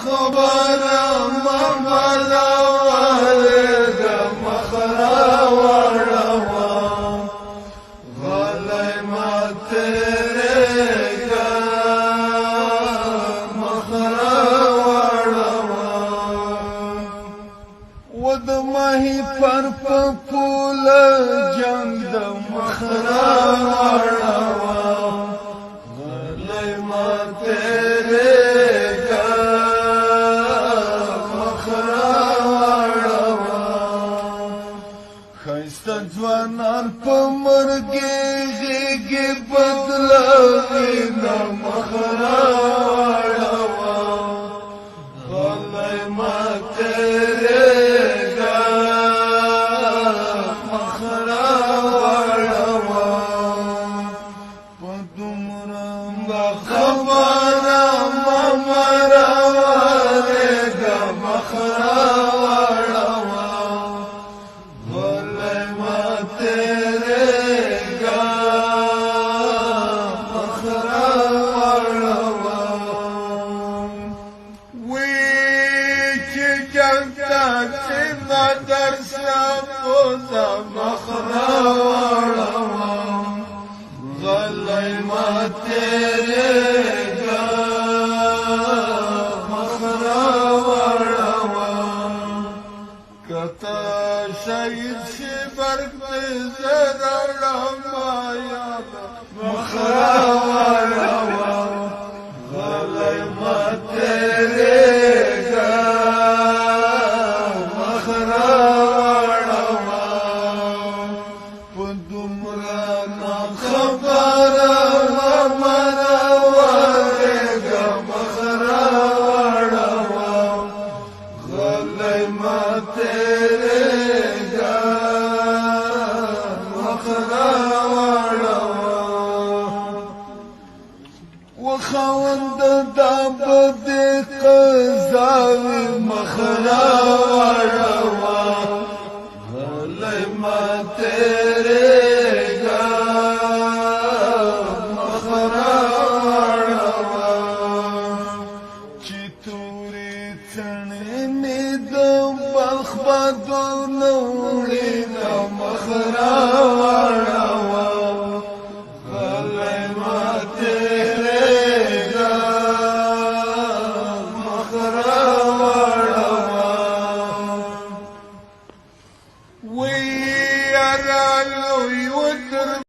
خبر مملا والد مخرا وروا غلی ما تیرے گا مخرا وروا ود ماہی پر پپول جنگ د مخرا وروا غلی ما تیرے ځوانان په مرګي غېږې بدلوي نه مخرا واړوه غلی ما تېرېږه مخرا واړوه په دومره خبره مه مروارېږه مخرا مخرا واړوه غلی ما تېرېږه مخرا واړوه که ته شهید شي برګ دې زه راوړم یاده مخرا واړوه غلی ما تېرېږه مخرا وخوند دابد قزاوي مخرا واړوه غلی ما تېرېږه